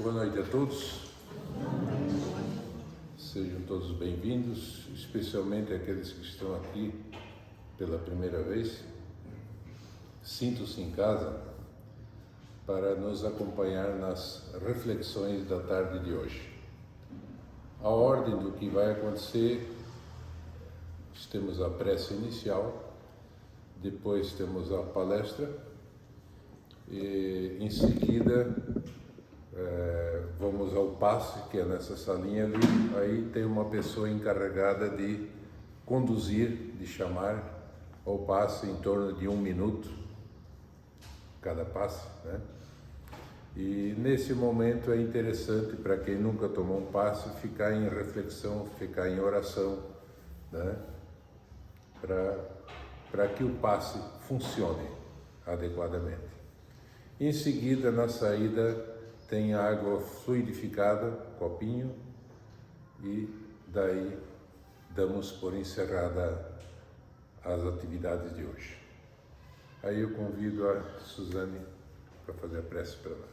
Boa noite a todos. Sejam todos bem-vindos, especialmente aqueles que estão aqui pela primeira vez. Sintam-se em casa para nos acompanhar nas reflexões da tarde de hoje. A ordem do que vai acontecer: temos a prece inicial, depois temos a palestra e em seguida vamos ao passe, que é nessa salinha ali. Aí tem uma pessoa encarregada de conduzir, de chamar ao passe em torno de 1 minuto cada passe, né? E nesse momento é interessante para quem nunca tomou um passe ficar em reflexão, ficar em oração, né? Para que o passe funcione adequadamente. Em seguida, na saída, tem água fluidificada, copinho, e daí damos por encerrada as atividades de hoje. Aí eu convido a Suzane para fazer a prece para nós.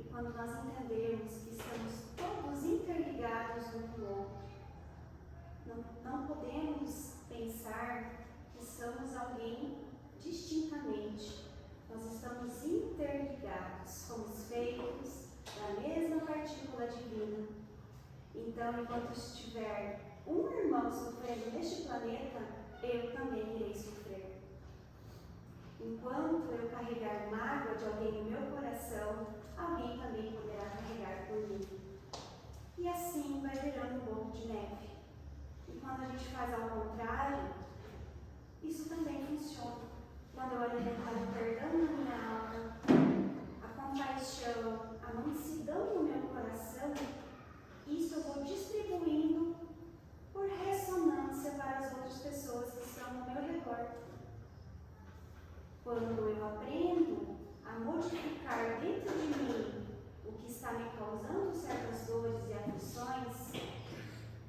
Quando nós entendemos que estamos todos interligados um com o outro, não podemos pensar que somos alguém distintamente. Nós estamos interligados, somos feitos da mesma partícula divina. Então, enquanto estiver um irmão sofrendo neste planeta, eu também irei sofrer. Enquanto eu carregar mágoa de alguém no meu coração, alguém também poderá carregar por mim. E assim vai virando um bolo de neve. E quando a gente faz ao contrário, isso também funciona. Quando eu alimentar o perdão na minha alma, a compaixão, a mansidão no meu coração, isso eu vou distribuindo por ressonância para as outras pessoas que estão ao meu redor. Quando eu aprendo a modificar dentro de mim o que está me causando certas dores e aflições,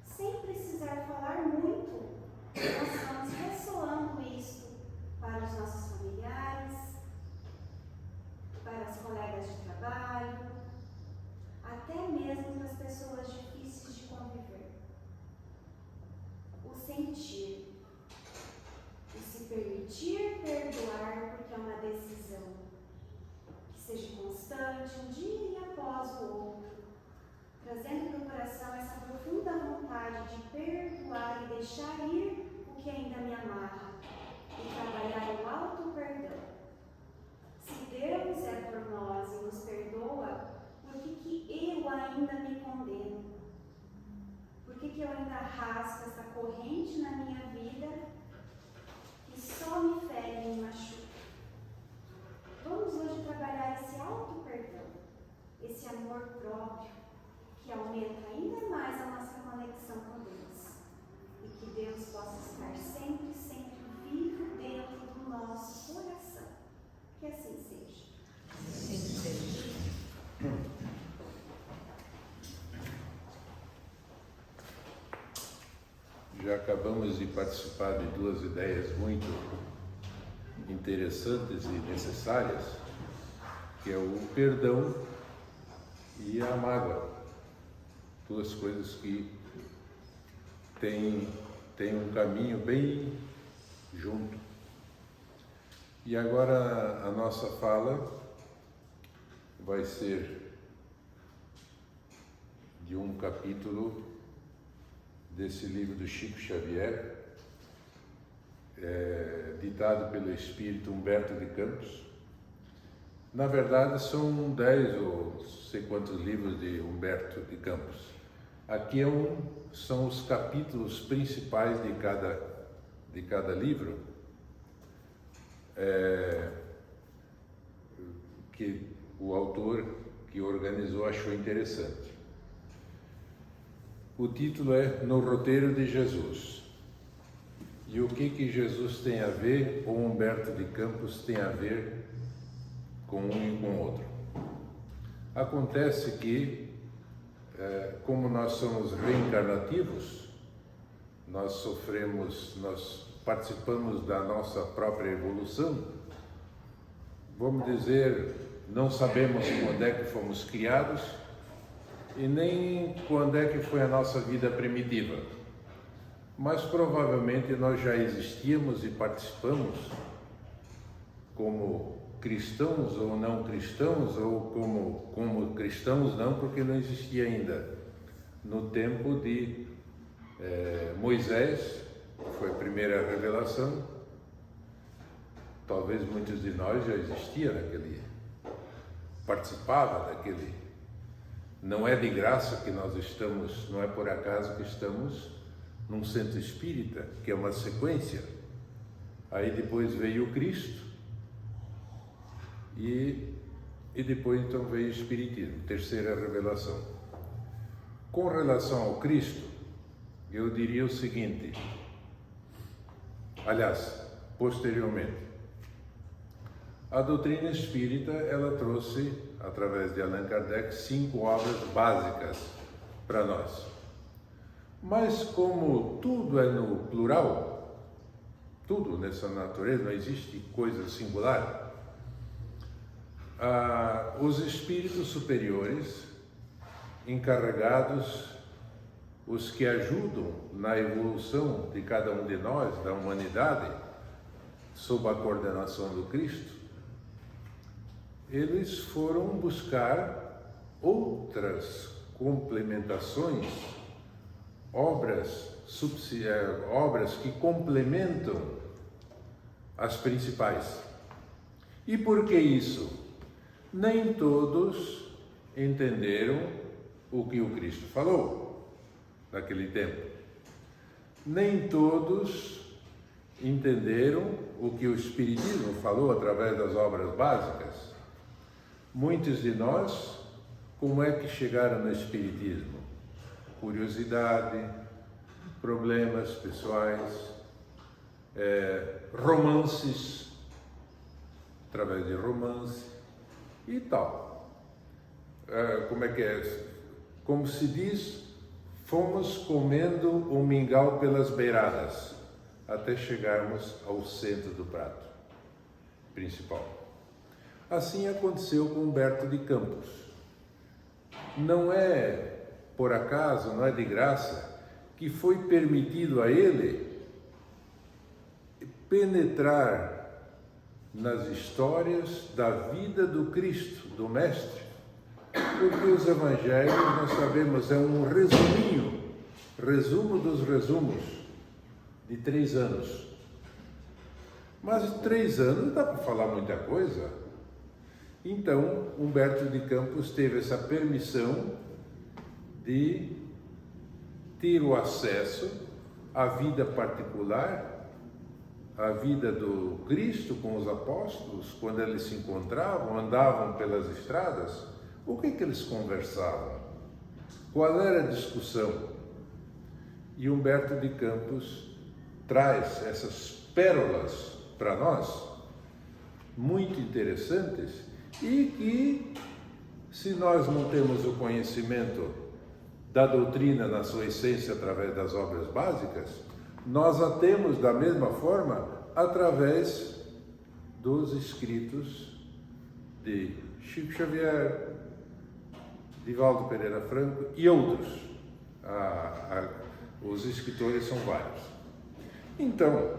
sem precisar falar muito, nós vamos ressoando isso para os nossos familiares, para os colegas de trabalho, até mesmo para as pessoas difíceis de conviver. O sentir. E se permitir perdoar, porque é uma decisão que seja constante, um dia após o outro, trazendo para o coração essa profunda vontade de perdoar e deixar ir o que ainda me amarra e trabalhar o auto-perdão. Se Deus é por nós e nos perdoa, por que eu ainda me condeno? Por que eu ainda arrasto essa corrente na minha vida que só me fere e me machuca? Vamos hoje trabalhar esse auto-perdão, esse amor próprio, que aumenta ainda mais a nossa conexão com Deus. E que Deus possa estar sempre, sempre vivo dentro do nosso coração. Que assim seja. Assim seja. Já acabamos de participar de 2 ideias muito interessantes e necessárias, que é o perdão e a mágoa. 2 coisas que têm um caminho bem junto. E agora a nossa fala vai ser de um capítulo desse livro do Chico Xavier, ditado pelo espírito Humberto de Campos. Na verdade, são 10 ou sei quantos livros de Humberto de Campos, Aqui são os capítulos principais de cada livro, que o autor que organizou achou interessante. O título é No Roteiro de Jesus. E o que Jesus tem a ver, ou Humberto de Campos tem a ver com um e com o outro? Acontece que, como nós somos reencarnativos, nós participamos da nossa própria evolução, vamos dizer, não sabemos quando é que fomos criados e nem quando é que foi a nossa vida primitiva, mas provavelmente nós já existíamos e participamos como cristãos ou não cristãos, ou como cristãos não, porque não existia ainda. No tempo de Moisés, que foi a primeira revelação, talvez muitos de nós já existiam participava daquele. Não é de graça que nós estamos, não é por acaso que estamos num centro espírita, que é uma sequência. Aí depois veio o Cristo e depois então veio o Espiritismo, terceira revelação. Com relação ao Cristo, eu diria o seguinte, aliás, posteriormente, a doutrina espírita, ela trouxe, através de Allan Kardec, 5 obras básicas para nós. Mas como tudo é no plural, tudo nessa natureza, não existe coisa singular, os espíritos superiores, encarregados, os que ajudam na evolução de cada um de nós, da humanidade, sob a coordenação do Cristo, eles foram buscar outras complementações, obras que complementam as principais. E por que isso? Nem todos entenderam o que o Cristo falou naquele tempo. Nem todos entenderam o que o Espiritismo falou através das obras básicas. Muitos de nós, como é que chegaram no Espiritismo? Curiosidade, problemas pessoais, romances, através de romance e tal. Como é que é? Como se diz, fomos comendo o mingau pelas beiradas, até chegarmos ao centro do prato principal. Assim aconteceu com Humberto de Campos. Não é por acaso, não é de graça, que foi permitido a ele penetrar nas histórias da vida do Cristo, do Mestre, porque os evangelhos, nós sabemos, é um resumo dos resumos de 3 anos. Mas em 3 anos não dá para falar muita coisa. Então, Humberto de Campos teve essa permissão de ter o acesso à vida particular, à vida do Cristo com os apóstolos, quando eles se encontravam, andavam pelas estradas. O que eles conversavam? Qual era a discussão? E Humberto de Campos traz essas pérolas para nós, muito interessantes, e que, se nós não temos o conhecimento da doutrina na sua essência através das obras básicas, nós a temos da mesma forma através dos escritos de Chico Xavier, Divaldo Pereira Franco e outros. Os escritores são vários. Então,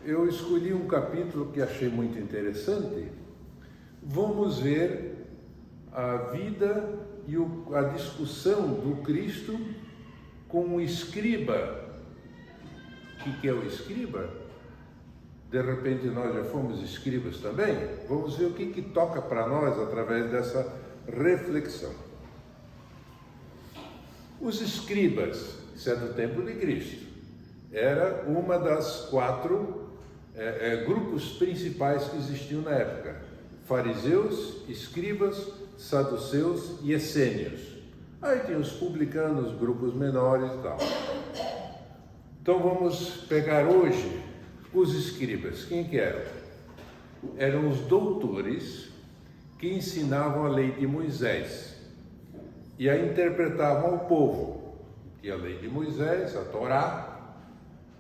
eu escolhi um capítulo que achei muito interessante. Vamos ver a vida e a discussão do Cristo com o escriba. O que é o escriba? De repente nós já fomos escribas também. Vamos ver o que toca para nós através dessa reflexão. Os escribas, isso é do tempo de Cristo, era uma das 4 grupos principais que existiam na época: fariseus, escribas, saduceus e essênios. Aí tinha os publicanos, grupos menores e tal. Então vamos pegar hoje os escribas. Quem que eram? Eram os doutores que ensinavam a lei de Moisés e a interpretavam ao povo. E a lei de Moisés, a Torá,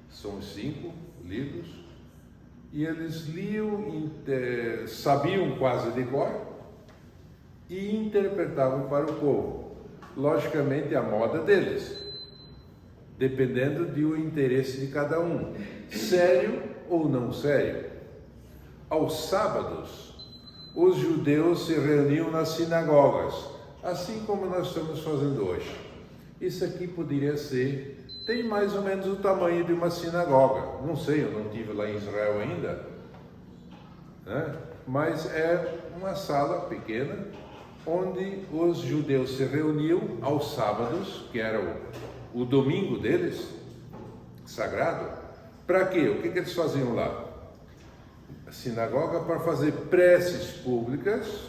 são os 5 livros, e eles liam, sabiam quase de cor e interpretavam para o povo, logicamente a moda deles, dependendo do interesse de cada um, sério ou não sério. Aos sábados, os judeus se reuniam nas sinagogas, assim como nós estamos fazendo hoje. Isso aqui poderia ser, tem mais ou menos o tamanho de uma sinagoga. Não sei, eu não estive lá em Israel ainda, né? Mas é uma sala pequena, onde os judeus se reuniam aos sábados, que era o domingo deles, sagrado. Para quê? O que eles faziam lá? A sinagoga para fazer preces públicas,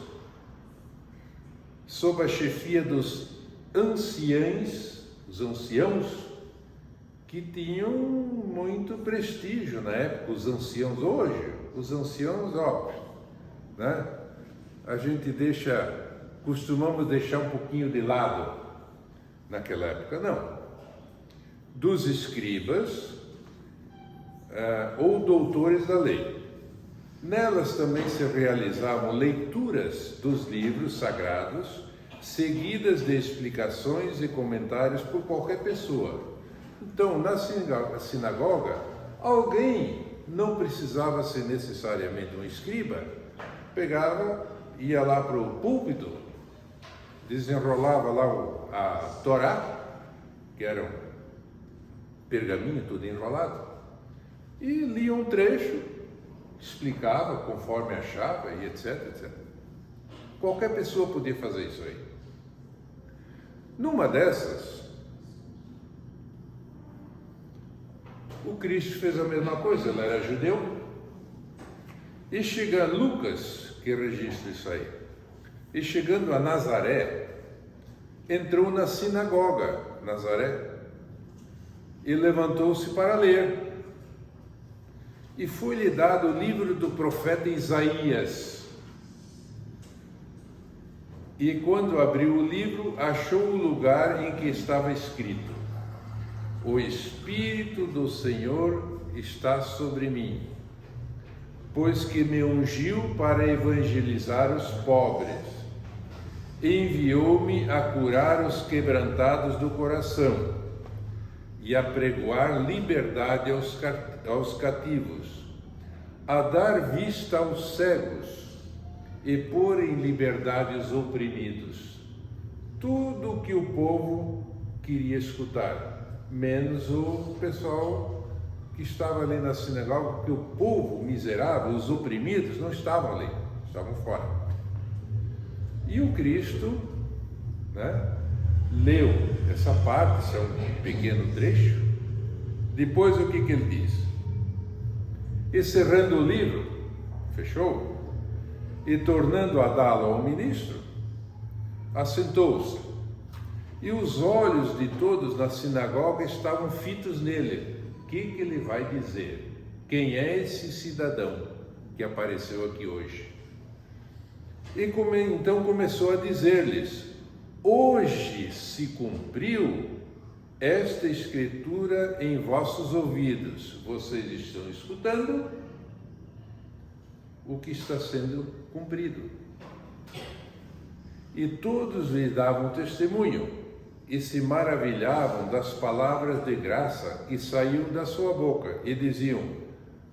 sob a chefia dos anciãos, os anciãos, que tinham muito prestígio na época. Os anciãos hoje, os anciãos, né? A gente costumamos deixar um pouquinho de lado. Naquela época, não. Dos escribas ou doutores da lei. Nelas também se realizavam leituras dos livros sagrados, seguidas de explicações e comentários por qualquer pessoa. Então, na sinagoga, alguém não precisava ser necessariamente um escriba, pegava, ia lá para o púlpito, desenrolava lá a Torá, que era um pergaminho tudo enrolado, e lia um trecho, explicava conforme achava e etc, etc. Qualquer pessoa podia fazer isso aí. Numa dessas, o Cristo fez a mesma coisa. Ele era judeu, e chegando, Lucas que registra isso aí, e chegando a Nazaré, entrou na sinagoga, Nazaré, e levantou-se para ler. E foi-lhe dado o livro do profeta Isaías. E quando abriu o livro, achou o lugar em que estava escrito: O Espírito do Senhor está sobre mim, pois que me ungiu para evangelizar os pobres, enviou-me a curar os quebrantados do coração e a pregoar liberdade aos cativos, a dar vista aos cegos e pôr em liberdade os oprimidos. Tudo o que o povo queria escutar, menos o pessoal que estava ali na sinagoga, porque o povo miserável, os oprimidos, não estavam ali, estavam fora. E o Cristo, né, leu essa parte, isso é um pequeno trecho. Depois o que ele diz? E cerrando o livro, fechou, e tornando a dá-lo ao ministro, assentou-se. E os olhos de todos na sinagoga estavam fitos nele. O que ele vai dizer? Quem é esse cidadão que apareceu aqui hoje? E então começou a dizer-lhes: hoje se cumpriu esta escritura em vossos ouvidos. Vocês estão escutando o que está sendo cumprido. E todos lhe davam testemunho e se maravilhavam das palavras de graça que saíam da sua boca e diziam: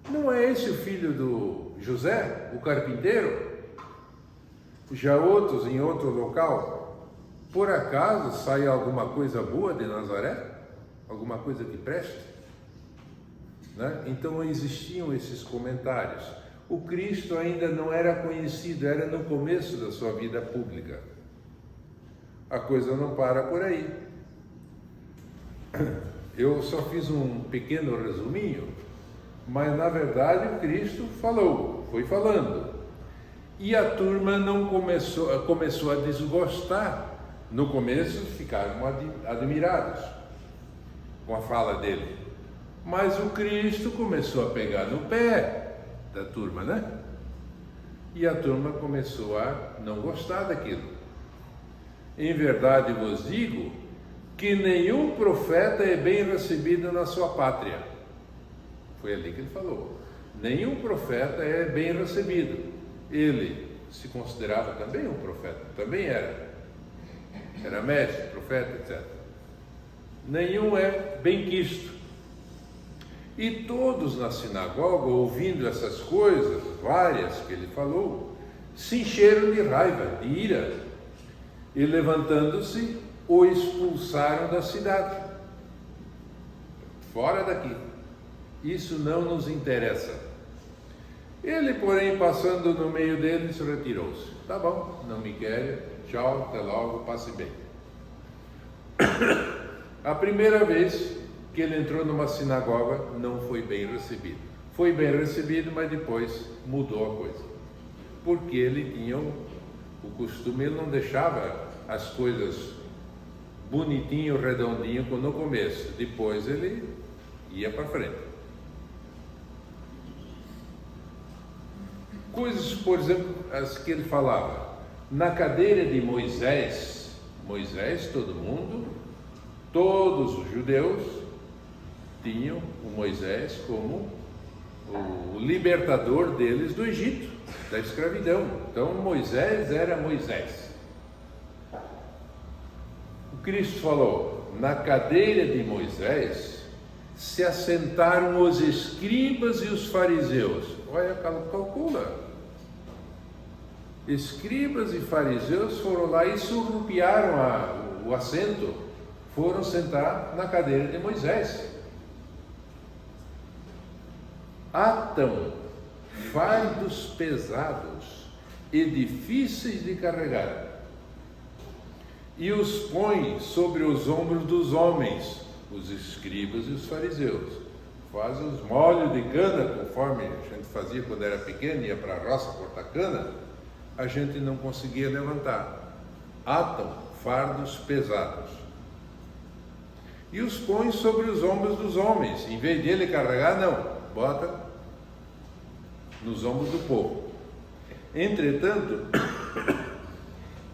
não é esse o filho do José, o carpinteiro? Já outros, em outro local: por acaso sai alguma coisa boa de Nazaré? Alguma coisa que preste? Né? Então existiam esses comentários. O Cristo ainda não era conhecido, era no começo da sua vida pública. A coisa não para por aí. Eu só fiz um pequeno resuminho, mas na verdade o Cristo falou, foi falando. E a turma não começou a desgostar. No começo ficaram admirados com a fala dele. Mas o Cristo começou a pegar no pé da turma, né? E a turma começou a não gostar daquilo. Em verdade vos digo que nenhum profeta é bem recebido na sua pátria. Foi ali que ele falou. Nenhum profeta é bem recebido. Ele se considerava também um profeta, também era mestre, profeta, etc. Nenhum é bem quisto. E todos na sinagoga, ouvindo essas coisas, várias que ele falou, se encheram de raiva, de ira, e levantando-se, o expulsaram da cidade. Fora daqui. Isso não nos interessa. Ele, porém, passando no meio deles, retirou-se. Tá bom, não me querem, tchau, até logo, passe bem. A primeira vez que ele entrou numa sinagoga, não foi bem recebido. Foi bem recebido, mas depois mudou a coisa. Porque ele tinha o costume, ele não deixava as coisas bonitinho, redondinho no começo. Depois ele ia para frente. Coisas, por exemplo, as que ele falava. Na cadeira de Moisés, todos os judeus tinham o Moisés como o libertador deles do Egito, da escravidão. Então Moisés era Moisés. O Cristo falou, na cadeira de Moisés se assentaram os escribas e os fariseus. Olha, calcula. Escribas e fariseus foram lá e surrupiaram o assento, foram sentar na cadeira de Moisés. Atam fardos pesados e difíceis de carregar, e os põem sobre os ombros dos homens, os escribas e os fariseus. Fazem os molhos de cana, conforme a gente fazia quando era pequeno, ia para a roça cortar cana, a gente não conseguia levantar. Atam fardos pesados e os põem sobre os ombros dos homens. Em vez de ele carregar, não, bota nos ombros do povo. Entretanto,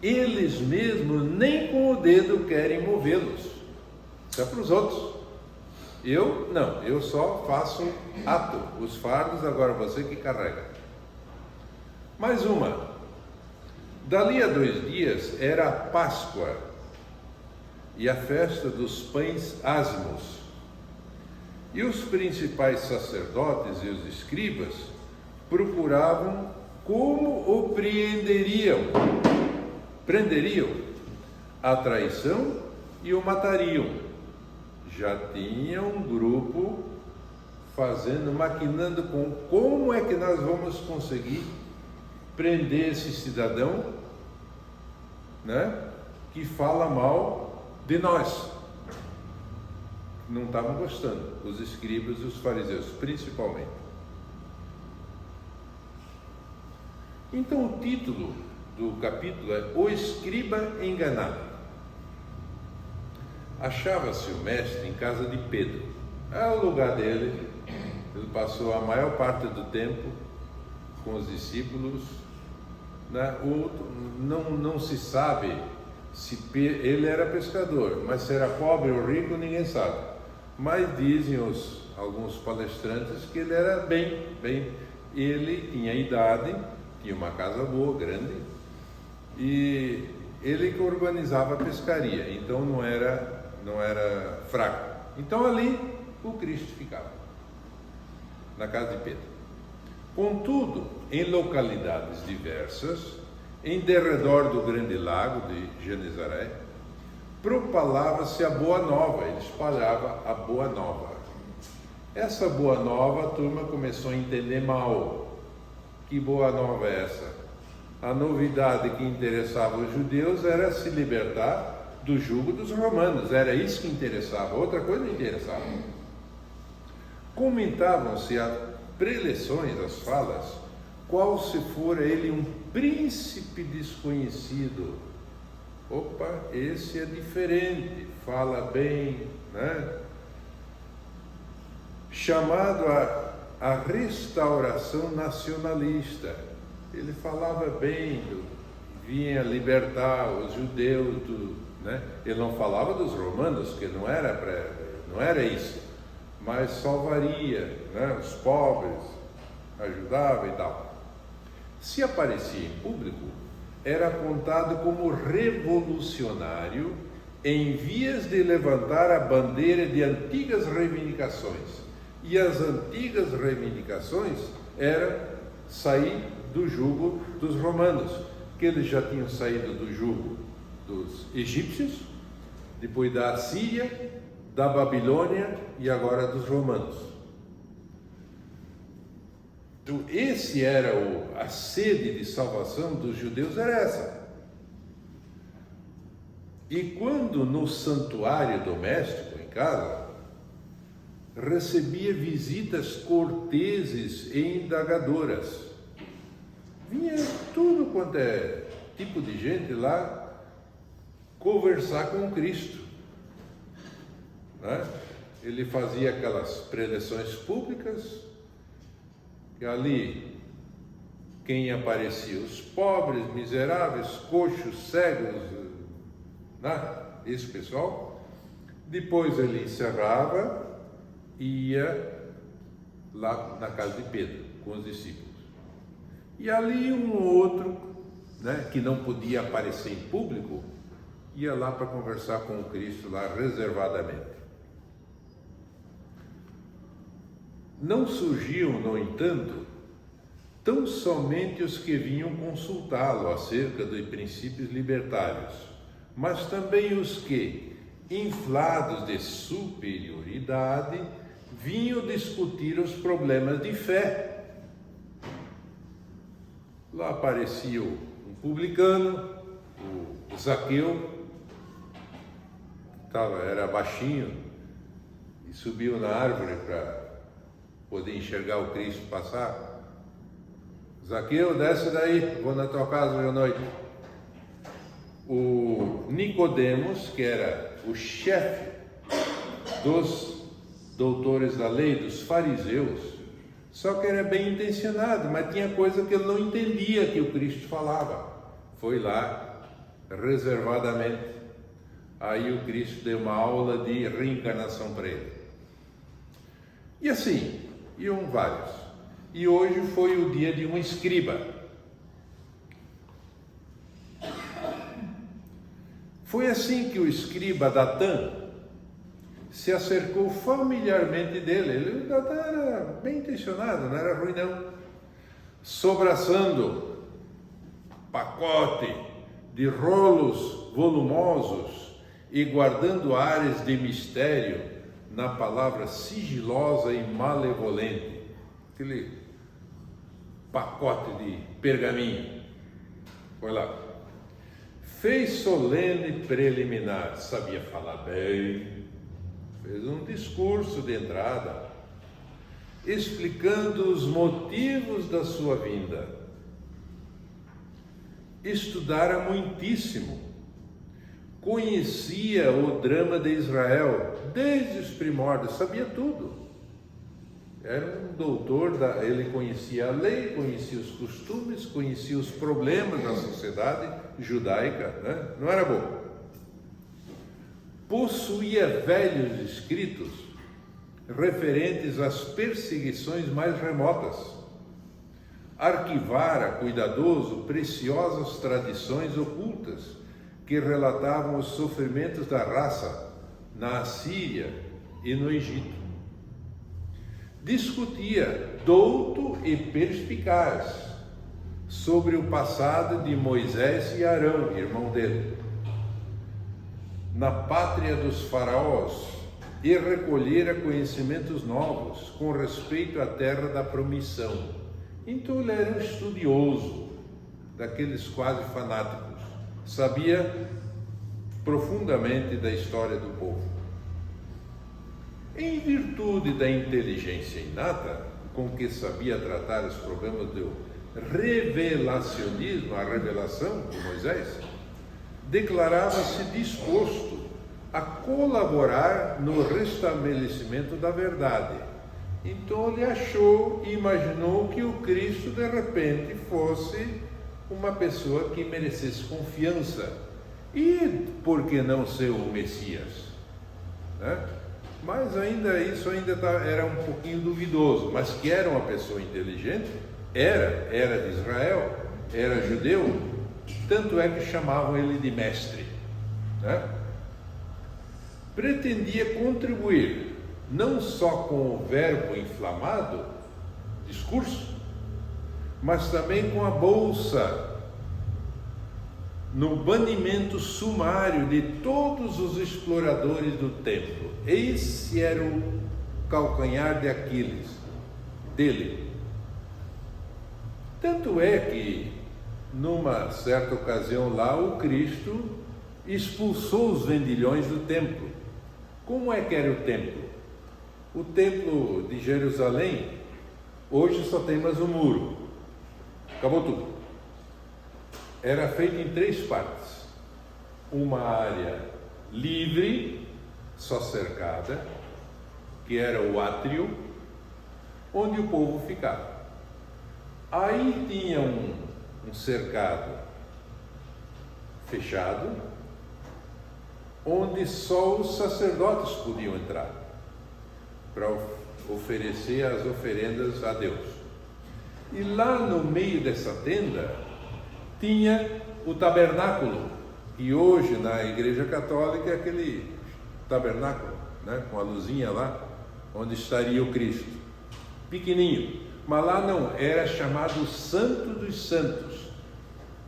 eles mesmos nem com o dedo querem movê-los. Isso é para os outros. Eu não, eu só faço os fardos, agora você que carrega. Mais uma. Dali a 2 dias era a Páscoa e a festa dos pães ázimos. E os principais sacerdotes e os escribas procuravam como o prenderiam a traição e o matariam. Já tinha um grupo maquinando com como é que nós vamos conseguir prender esse cidadão, né, que fala mal de nós. Não estavam gostando, os escribas e os fariseus, principalmente. Então o título do capítulo é O Escriba Enganado. Achava-se o mestre em casa de Pedro. É o lugar dele. Ele passou a maior parte do tempo com os discípulos, né? Não se sabe se ele era pescador, mas se era pobre ou rico ninguém sabe. Mas dizem alguns palestrantes que ele era bem. Ele tinha idade, tinha uma casa boa, grande, e ele que organizava a pescaria, então não era fraco. Então ali o Cristo ficava, na casa de Pedro. Contudo, em localidades diversas, em derredor do grande lago de Genezaré, propalava-se a boa nova, ele espalhava a boa nova. Essa boa nova a turma começou a entender mal. Que boa nova é essa? A novidade que interessava os judeus era se libertar do jugo dos romanos. Era isso que interessava, outra coisa não interessava. Comentavam-se as preleções, as falas, qual se fora ele um príncipe desconhecido. Opa, esse é diferente, fala bem, né? Chamado a restauração nacionalista. Ele falava bem, vinha libertar os judeus, né? Ele não falava dos romanos, que não era isso, mas salvaria, né? Os pobres, ajudava e tal. Se aparecia em público, era apontado como revolucionário em vias de levantar a bandeira de antigas reivindicações. E as antigas reivindicações era sair do jugo dos romanos, que eles já tinham saído do jugo dos egípcios, depois da Assíria, da Babilônia e agora dos romanos. Então, esse era a sede de salvação dos judeus, era essa. E quando no santuário doméstico, em casa, recebia visitas corteses e indagadoras, vinha tudo quanto é tipo de gente lá conversar com Cristo, né? Ele fazia aquelas preleções públicas, e ali quem aparecia? Os pobres, miseráveis, coxos, cegos, né? Esse pessoal. Depois ele encerrava e ia lá na casa de Pedro com os discípulos. E ali um outro, né, que não podia aparecer em público, ia lá para conversar com o Cristo lá reservadamente. Não surgiam, no entanto, tão somente os que vinham consultá-lo acerca de princípios libertários, mas também os que, inflados de superioridade, vinham discutir os problemas de fé. Lá aparecia um publicano, o Zaqueu, era baixinho e subiu na árvore para poder enxergar o Cristo passar. Zaqueu, desce daí, vou na tua casa hoje à noite. O Nicodemos, que era o chefe dos doutores da lei, dos fariseus, só que era bem intencionado, mas tinha coisa que ele não entendia que o Cristo falava. Foi lá, reservadamente. Aí o Cristo deu uma aula de reencarnação para ele. E assim, iam vários. E hoje foi o dia de um escriba. Foi assim que o escriba Datã se acercou familiarmente dele. O Datã era bem intencionado, não era ruim não. Sobraçando pacote de rolos volumosos e guardando áreas de mistério na palavra sigilosa e malevolente, aquele pacote de pergaminho. Foi lá. Fez solene preliminar, sabia falar bem, fez um discurso de entrada, explicando os motivos da sua vinda. Estudara muitíssimo, conhecia o drama de Israel desde os primórdios, sabia tudo. Era um doutor, ele conhecia a lei, conhecia os costumes, conhecia os problemas da sociedade judaica, né? Não era bom. Possuía velhos escritos referentes às perseguições mais remotas. Arquivara, cuidadoso, preciosas tradições ocultas que relatavam os sofrimentos da raça na Assíria e no Egito. Discutia, douto e perspicaz, sobre o passado de Moisés e Arão, irmão dele, na pátria dos faraós, e recolhera conhecimentos novos com respeito à terra da promissão. Então ele era um estudioso, daqueles quase fanáticos, sabia profundamente da história do povo. Em virtude da inteligência inata com que sabia tratar os problemas do revelacionismo, a revelação de Moisés, declarava-se disposto a colaborar no restabelecimento da verdade. Então ele achou e imaginou que o Cristo de repente fosse uma pessoa que merecesse confiança. E por que não ser o Messias? Né? Mas era um pouquinho duvidoso, mas que era uma pessoa inteligente, era de Israel, era judeu, tanto é que chamavam ele de mestre, né? Pretendia contribuir não só com o verbo inflamado, discurso, mas também com a bolsa, no banimento sumário de todos os exploradores do templo. Esse era o calcanhar de Aquiles dele. Tanto é que, numa certa ocasião lá, o Cristo expulsou os vendilhões do templo. Como é que era o templo? O templo de Jerusalém, hoje só tem mais um muro. Acabou tudo. Era feito em 3 partes. Uma área livre, só cercada, que era o átrio, onde o povo ficava. Aí tinha um cercado fechado, onde só os sacerdotes podiam entrar para oferecer as oferendas a Deus. E lá no meio dessa tenda tinha o tabernáculo, e hoje na Igreja Católica é aquele tabernáculo, né, com a luzinha lá, onde estaria o Cristo, pequenininho. Mas lá não, era chamado Santo dos Santos.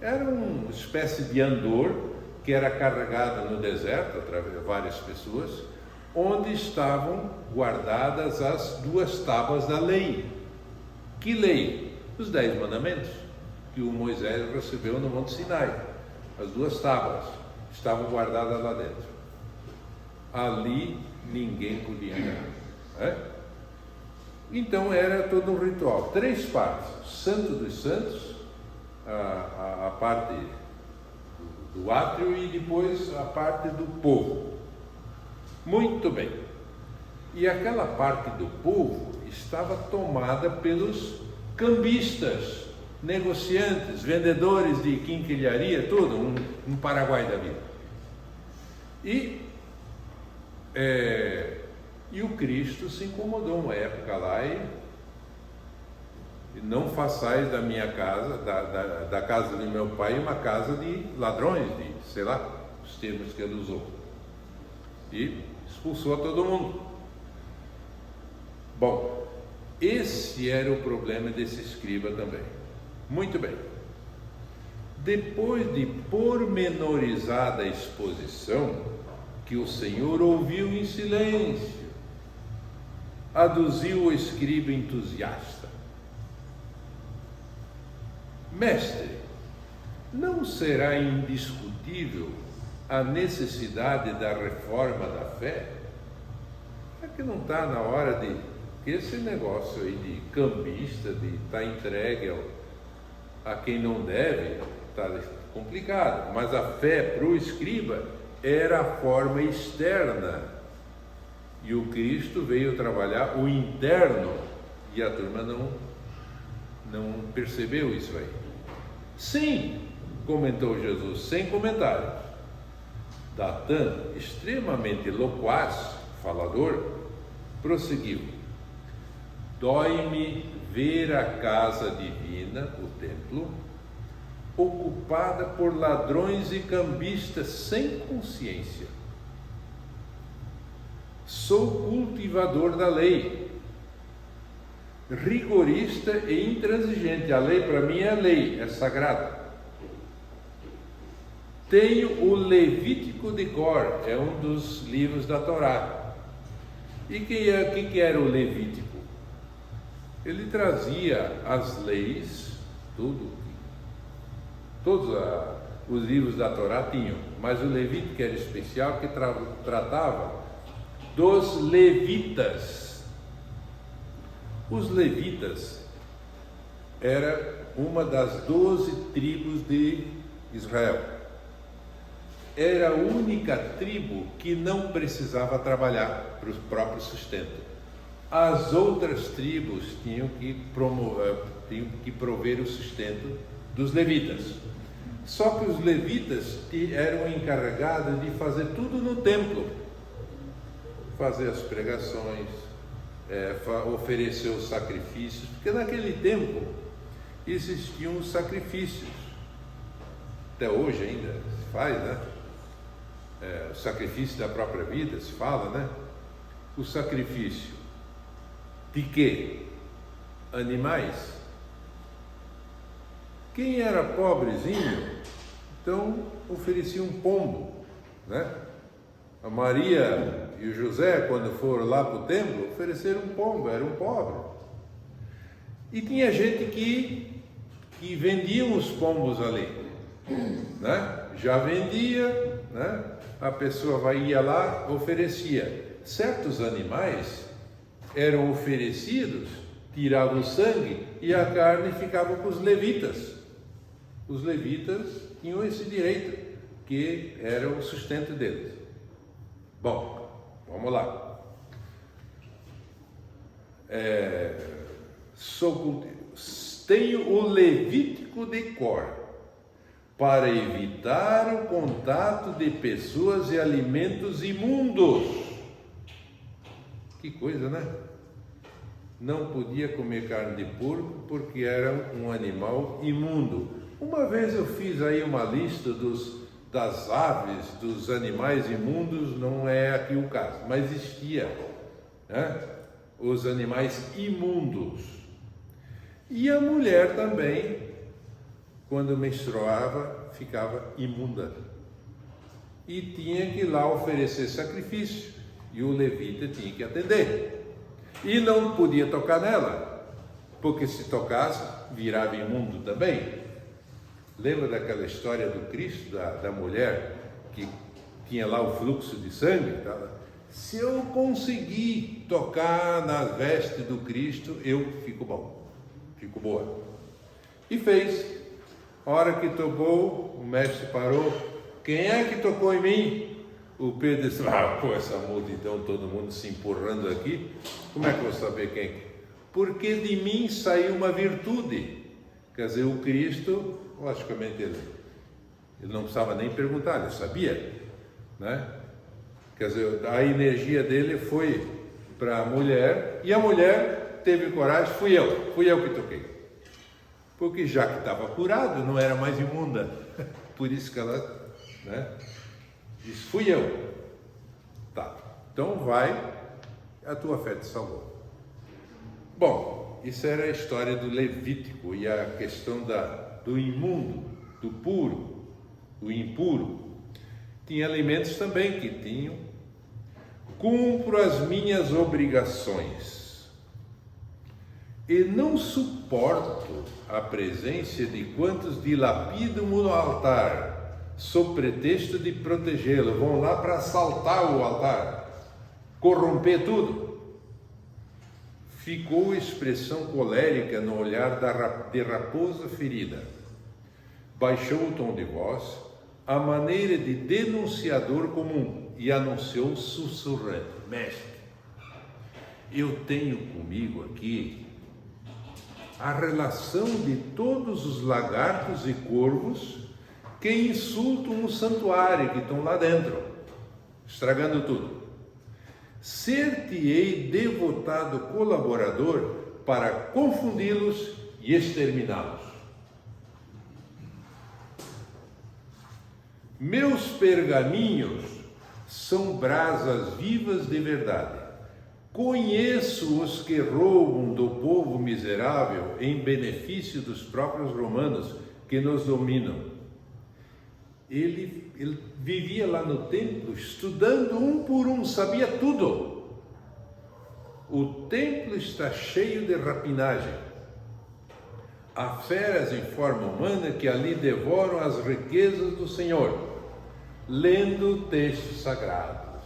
Era uma espécie de andor que era carregado no deserto, através de várias pessoas, onde estavam guardadas as 2 tábuas da lei. Que lei? Os 10 mandamentos que o Moisés recebeu no Monte Sinai. As 2 tábuas estavam guardadas lá dentro. Ali ninguém podia entrar, né? Então era todo um ritual, 3 partes: Santo dos Santos, a parte do átrio e depois a parte do povo. Muito bem. E aquela parte do povo estava tomada pelos cambistas, negociantes, vendedores de quinquilharia, tudo, um Paraguai da vida. E o Cristo se incomodou uma época lá e não façais da minha casa, da casa de meu pai, uma casa de ladrões, de, sei lá, os termos que ele usou. E expulsou a todo mundo. Bom, esse era o problema desse escriba também. Muito bem. Depois de pormenorizada exposição, que o Senhor ouviu em silêncio, aduziu o escriba entusiasta: Mestre, não será indiscutível a necessidade da reforma da fé? É que não está na hora de... que esse negócio aí de cambista, de estar entregue a quem não deve, está complicado. Mas a fé para o escriba era a forma externa, e o Cristo veio trabalhar o interno, e a turma não percebeu isso aí. Sim, comentou Jesus, sem comentários. Datã, extremamente loquaz, falador, prosseguiu: dói-me ver a casa divina, o templo, ocupada por ladrões e cambistas sem consciência. Sou cultivador da lei, rigorista e intransigente. A lei para mim é lei, é sagrada. Tenho o Levítico de cor, é um dos livros da Torá. E o que era o Levítico? Ele trazia as leis, todos os livros da Torá tinham, mas o Levítico era especial, que tratava dos levitas. Os levitas era uma das 12 tribos de Israel. Era a única tribo que não precisava trabalhar para o próprio sustento. As outras tribos tinham que prover o sustento dos levitas. Só que os levitas eram encarregados de fazer tudo no templo. Fazer as pregações, oferecer os sacrifícios, porque naquele tempo existiam os sacrifícios. Até hoje ainda se faz, né? O sacrifício da própria vida, se fala, né? O sacrifício de quê? Animais. Quem era pobrezinho, então oferecia um pombo, né? A Maria e o José, quando foram lá para o templo, ofereceram um pombo, era um pobre. E tinha gente que vendia os pombos ali, né? Já vendia, né? A pessoa ia lá, oferecia. Certos animais eram oferecidos, tiravam o sangue e a carne ficava com os levitas. Os levitas tinham esse direito, que era o sustento deles. Bom, vamos lá. Tenho o Levítico de cor, para evitar o contato de pessoas e alimentos imundos. Que coisa, né? Não podia comer carne de porco porque era um animal imundo. Uma vez eu fiz aí uma lista das aves, dos animais imundos, não é aqui o caso, mas existia, né? Os animais imundos. E a mulher também, quando menstruava, ficava imunda. E tinha que ir lá oferecer sacrifício. E o levita tinha que atender. E não podia tocar nela, porque se tocasse, virava imundo também. Lembra daquela história do Cristo, da mulher que tinha lá o fluxo de sangue? Se eu conseguir tocar na veste do Cristo, eu fico bom, fico boa. E fez. A hora que tocou, o mestre parou. Quem é que tocou em mim? O Pedro disse, essa multidão, todo mundo se empurrando aqui, como é que eu vou saber quem? Porque de mim saiu uma virtude. Quer dizer, o Cristo, logicamente, ele não precisava nem perguntar, ele sabia, né? Quer dizer, a energia dele foi para a mulher, e a mulher teve coragem, fui eu que toquei. Porque já que estava curado, não era mais imunda. Por isso que ela, né, disse, fui eu. Tá, então vai, a tua fé te salvou. Bom, isso era a história do Levítico e a questão do imundo, do puro, do impuro. Tinha alimentos também que tinham. Cumpro as minhas obrigações e não suporto a presença de quantos dilapidam o altar, sob pretexto de protegê-lo. Vão lá para assaltar o altar, corromper tudo. Ficou expressão colérica no olhar de raposa ferida. Baixou o tom de voz, a maneira de denunciador comum, e anunciou sussurrando: mestre, eu tenho comigo aqui a relação de todos os lagartos e corvos que insultam o santuário, que estão lá dentro, estragando tudo. Ser-te-ei devotado colaborador para confundi-los e exterminá-los. Meus pergaminhos são brasas vivas de verdade. Conheço os que roubam do povo miserável em benefício dos próprios romanos que nos dominam. Ele vivia lá no templo, estudando um por um, sabia tudo. O templo está cheio de rapinagem. há feras em forma humana que ali devoram as riquezas do Senhor, lendo textos sagrados.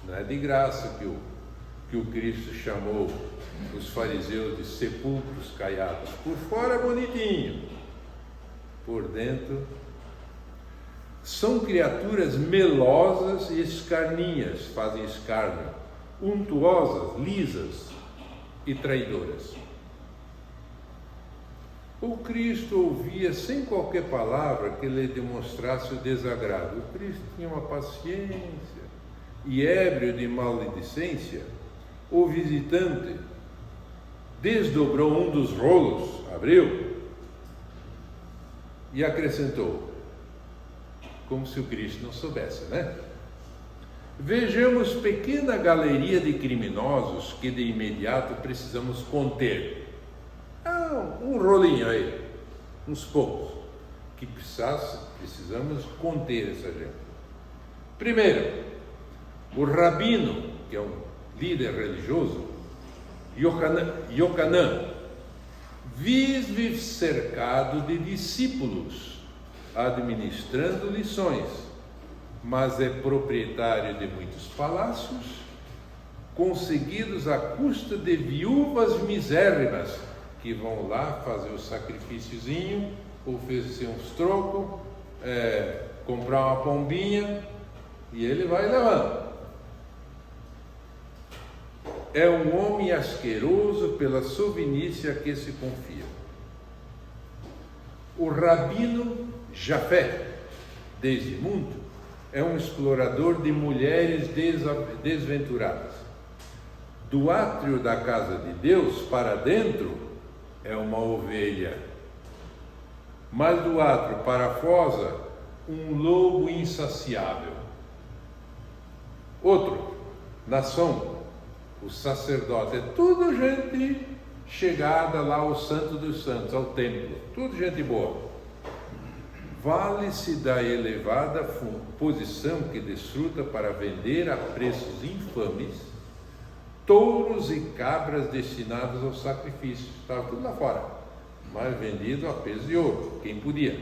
Não é de graça que o Cristo chamou os fariseus de sepulcros caiados. Por fora bonitinho, por dentro são criaturas melosas e escarninhas, fazem escárnio, untuosas, lisas e traidoras. O Cristo ouvia sem qualquer palavra que lhe demonstrasse o desagrado. O Cristo tinha uma paciência, e ébrio de maledicência, o visitante desdobrou um dos rolos, abriu e acrescentou, como se o Cristo não soubesse, né? Vejamos pequena galeria de criminosos que de imediato precisamos conter. Um rolinho aí, uns poucos, que precisamos conter essa gente. Primeiro, o rabino, que é um líder religioso, Yochanan, vive cercado de discípulos, administrando lições, mas é proprietário de muitos palácios, conseguidos à custa de viúvas misérrimas, que vão lá fazer o sacrifíciozinho, oferecer uns trocos, comprar uma pombinha, e ele vai levando. É um homem asqueroso pela sovinícia a que se confia. O rabino Jafé, desde muito, é um explorador de mulheres desventuradas. Do átrio da casa de Deus para dentro é uma ovelha, mas do átrio para fora um lobo insaciável. Outro, Nação, o sacerdote, é tudo gente chegada lá ao Santo dos Santos, ao templo, tudo gente boa. Vale-se da elevada posição que desfruta para vender a preços infames touros e cabras destinados ao sacrifício. Estava tudo lá fora, mas vendido a peso de ouro, quem podia.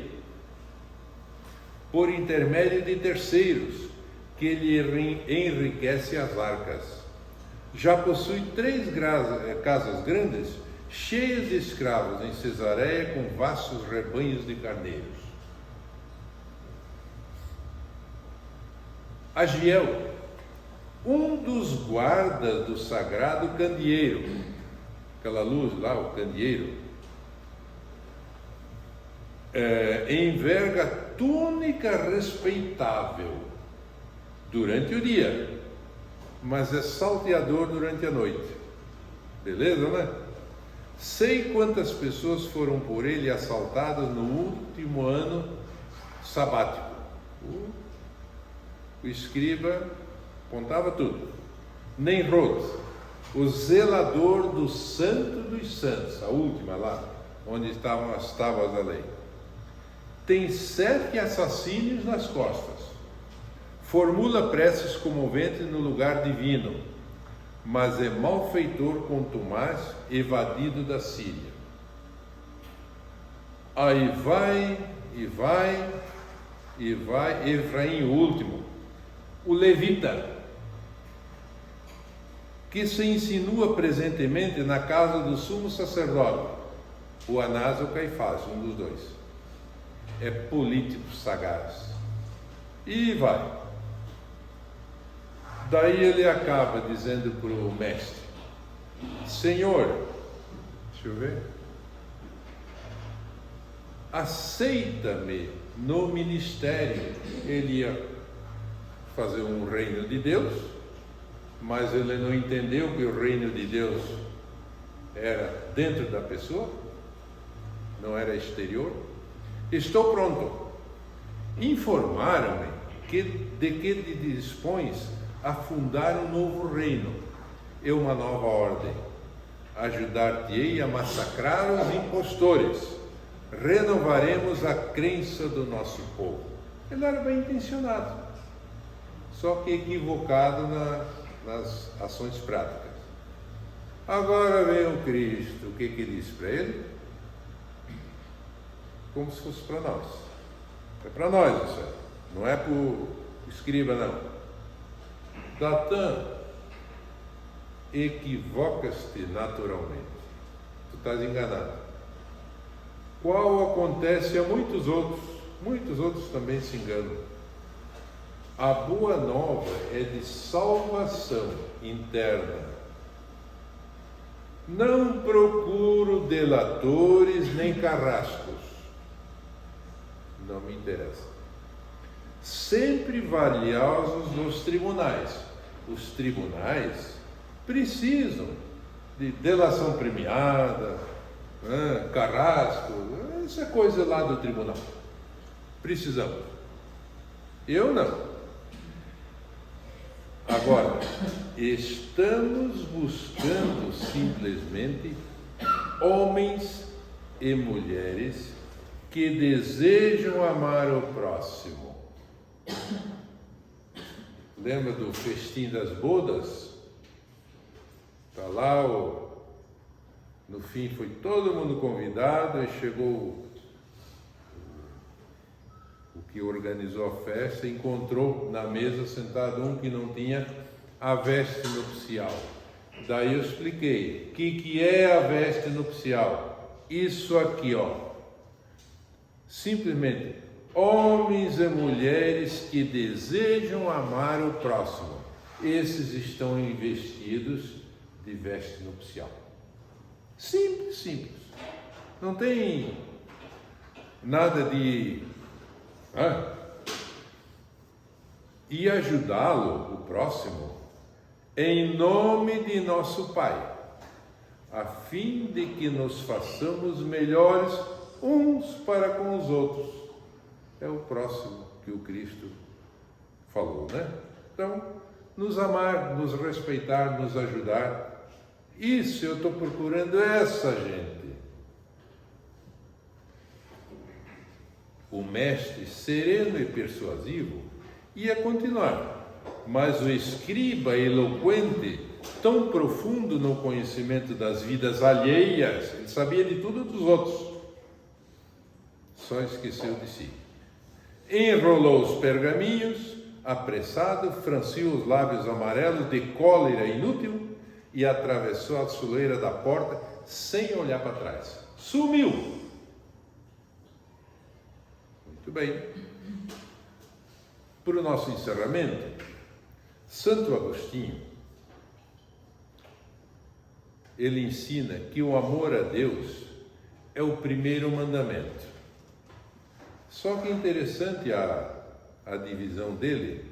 Por intermédio de terceiros, que ele enriquece as arcas. Já possui 3 casas grandes, cheias de escravos em Cesareia, com vastos rebanhos de carneiros. Agiel, um dos guardas do sagrado candeeiro, aquela luz lá, o candeeiro, enverga túnica respeitável durante o dia, mas é salteador durante a noite. Beleza, né? Sei quantas pessoas foram por ele assaltadas no último ano sabático. O escriba contava tudo. Nemrod, o zelador do Santo dos Santos, a última lá, onde estavam as tábuas da lei, tem 7 assassínios nas costas. Formula preces comoventes no lugar divino, mas é malfeitor contumaz, evadido da Síria. Aí vai, Efraim, o último, o levita, que se insinua presentemente na casa do sumo sacerdote, o Anás ou Caifás, um dos dois. É político sagaz. E vai. Daí ele acaba dizendo para o mestre: Senhor, deixa eu ver, aceita-me no ministério. Ele ia fazer um reino de Deus, mas ele não entendeu que o reino de Deus era dentro da pessoa, não era exterior. Estou pronto. Informaram-me de que te dispões a fundar um novo reino e uma nova ordem. Ajudar-te-ei a massacrar os impostores. Renovaremos a crença do nosso povo. Ele era bem intencionado, só que equivocado nas ações práticas. Agora vem o Cristo, o que diz para ele? como se fosse para nós. É para nós isso aí. Não é para o escriba, não. Datã, equivocas-te naturalmente. Tu estás enganado. Qual acontece a muitos outros também se enganam. A boa nova é de salvação interna. Não procuro delatores nem carrascos. Não me interessa. Sempre valiosos nos tribunais. Os tribunais precisam de delação premiada, carrasco, isso é coisa lá do tribunal. Precisamos. Eu não. Agora, estamos buscando simplesmente homens e mulheres que desejam amar o próximo. Lembra do festim das bodas? Está lá, no fim foi todo mundo convidado e chegou o que organizou a festa, encontrou na mesa sentado um que não tinha a veste nupcial. Daí eu expliquei, o que é a veste nupcial? Isso aqui, ó. Simplesmente, homens e mulheres que desejam amar o próximo. Esses estão investidos de veste nupcial. Simples, simples. Não tem nada de... E ajudá-lo, o próximo, em nome de nosso Pai, a fim de que nos façamos melhores uns para com os outros. É o próximo que o Cristo falou, né? Então, nos amar, nos respeitar, nos ajudar. Isso, eu estou procurando essa gente. O mestre, sereno e persuasivo, ia continuar, mas o escriba eloquente, tão profundo no conhecimento das vidas alheias, ele sabia de tudo dos outros, só esqueceu de si. Enrolou os pergaminhos, apressado, franciu os lábios amarelos de cólera inútil e atravessou a soleira da porta sem olhar para trás. Sumiu! Muito bem. Para o nosso encerramento, Santo Agostinho, ele ensina que o amor a Deus é o primeiro mandamento. Só que é interessante a divisão dele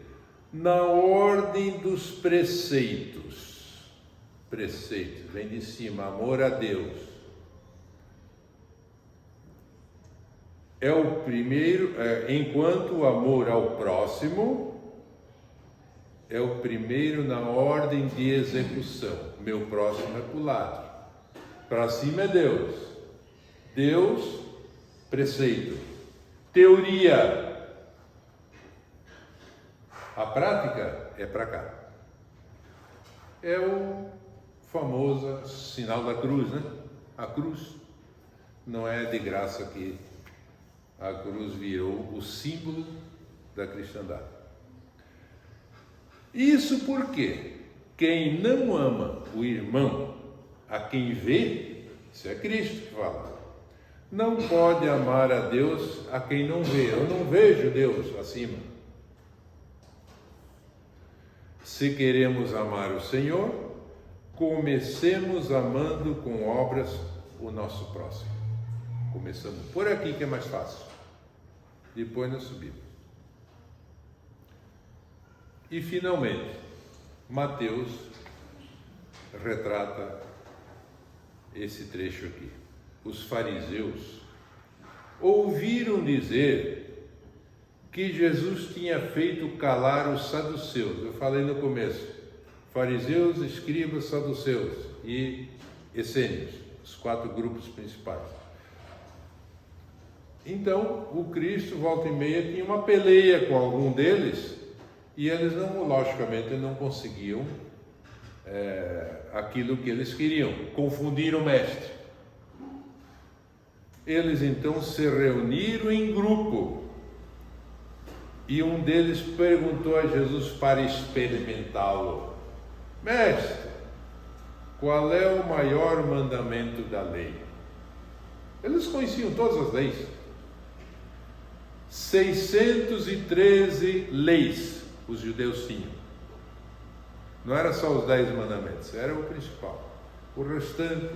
na ordem dos preceitos. Preceitos, vem de cima, amor a Deus. É o primeiro, enquanto o amor ao próximo é o primeiro na ordem de execução. Meu próximo é para o lado. Para cima é Deus. Deus, preceito. Teoria. A prática é para cá. É o famoso sinal da cruz, né? A cruz não é de graça que a cruz virou o símbolo da cristandade. Isso porque quem não ama o irmão a quem vê, isso é Cristo que fala, não pode amar a Deus a quem não vê. Eu não vejo Deus acima. Se queremos amar o Senhor, comecemos amando com obras o nosso próximo. Começamos por aqui que é mais fácil. Depois nós subimos. E finalmente, Mateus retrata esse trecho aqui. Os fariseus ouviram dizer que Jesus tinha feito calar os saduceus. Eu falei no começo, fariseus, escribas, saduceus e essênios, os 4 grupos principais. Então, o Cristo, volta e meia, tinha uma peleia com algum deles e eles, logicamente, não conseguiam aquilo que eles queriam, confundir o mestre. Eles então se reuniram em grupo e um deles perguntou a Jesus para experimentá-lo: Mestre, qual é o maior mandamento da lei? Eles conheciam todas as leis. 613 leis os judeus tinham. Não era só os 10 mandamentos, era o principal. O restante,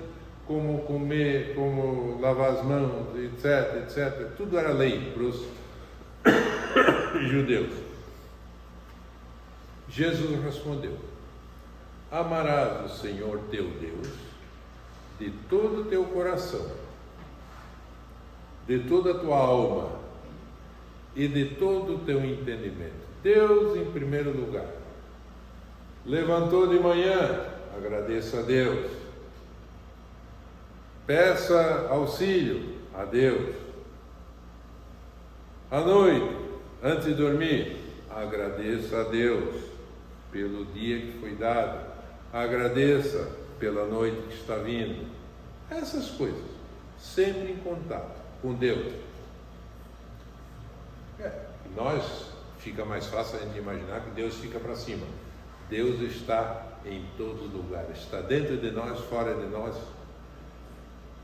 como comer, como lavar as mãos, etc, etc, tudo era lei para os judeus. Jesus respondeu: amarás o Senhor teu Deus de todo o teu coração, de toda a tua alma e de todo o teu entendimento. Deus em primeiro lugar. Levantou de manhã, agradeça a Deus. Peça auxílio a Deus. À noite, antes de dormir, agradeça a Deus pelo dia que foi dado. Agradeça pela noite que está vindo. Essas coisas, sempre em contato com Deus. Nós, fica mais fácil a gente imaginar que Deus fica para cima. Deus está em todo lugar, está dentro de nós, fora de nós,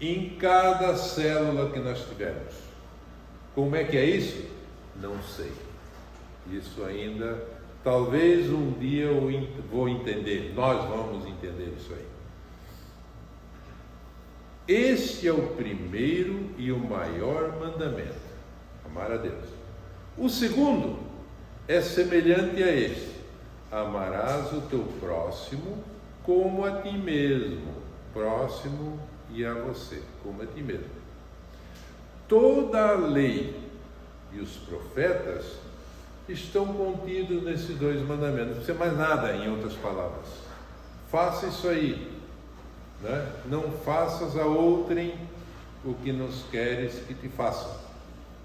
em cada célula que nós tivermos. Como é que é isso? Não sei. Isso ainda, talvez um dia eu vou entender, nós vamos entender isso aí. Este é o primeiro e o maior mandamento: amar a Deus. O segundo é semelhante a este: amarás o teu próximo como a ti mesmo. Próximo e a você, como a ti mesmo. Toda a lei e os profetas estão contidos nesses 2 mandamentos. Não precisa mais nada, em outras palavras. Faça isso aí, né? Não faças a outrem o que nos queres que te façam,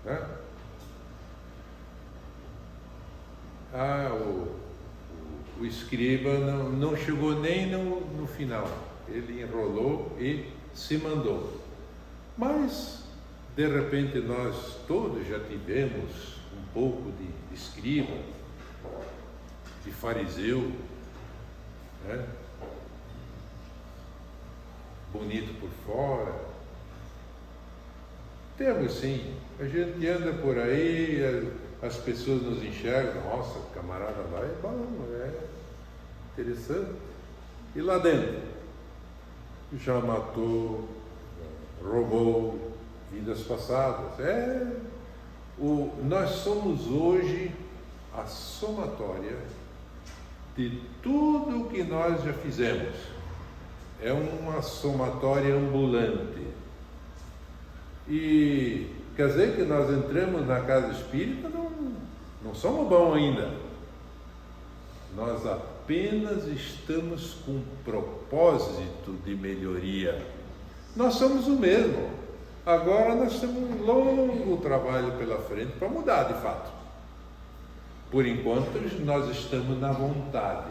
né? O escriba não chegou nem no final. Ele enrolou e se mandou. Mas, de repente, nós todos já tivemos um pouco de escriba, de fariseu, né? Bonito por fora. Temos sim. A gente anda por aí, as pessoas nos enxergam: nossa, o camarada lá é bom, é interessante. E lá dentro, já matou, roubou, vidas passadas. Nós somos hoje a somatória de tudo o que nós já fizemos. É uma somatória ambulante. E quer dizer que nós entramos na casa espírita, não somos bons ainda. Nós apenas estamos com propósito de melhoria. Nós somos o mesmo. Agora nós temos um longo trabalho pela frente para mudar de fato. Por enquanto nós estamos na vontade.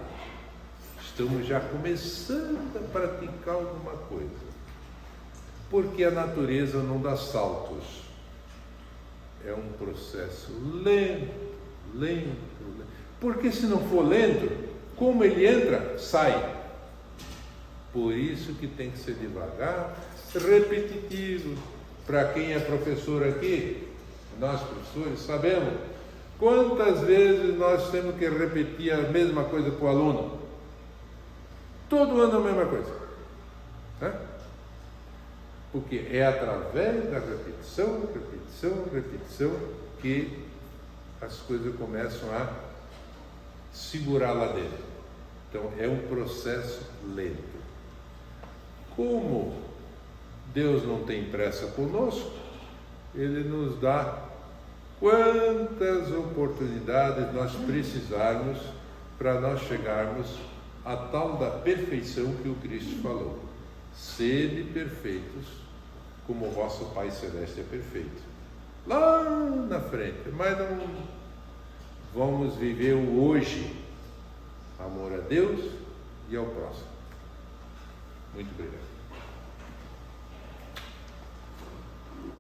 Estamos já começando a praticar alguma coisa. Porque a natureza não dá saltos. É um processo lento. Porque se não for lento, como ele entra, sai. Por isso que tem que ser devagar, repetitivo. Para quem é professor aqui, nós professores sabemos quantas vezes nós temos que repetir a mesma coisa para o aluno. Todo ano a mesma coisa, né? Porque é através da repetição que as coisas começam a segurar lá dentro. Então é um processo lento. Como Deus não tem pressa conosco, Ele nos dá quantas oportunidades nós precisarmos para nós chegarmos à tal da perfeição que o Cristo falou. Sede perfeitos, como o vosso Pai Celeste é perfeito. Lá na frente, mas não vamos viver o hoje. Amor a Deus e ao próximo. Muito obrigado.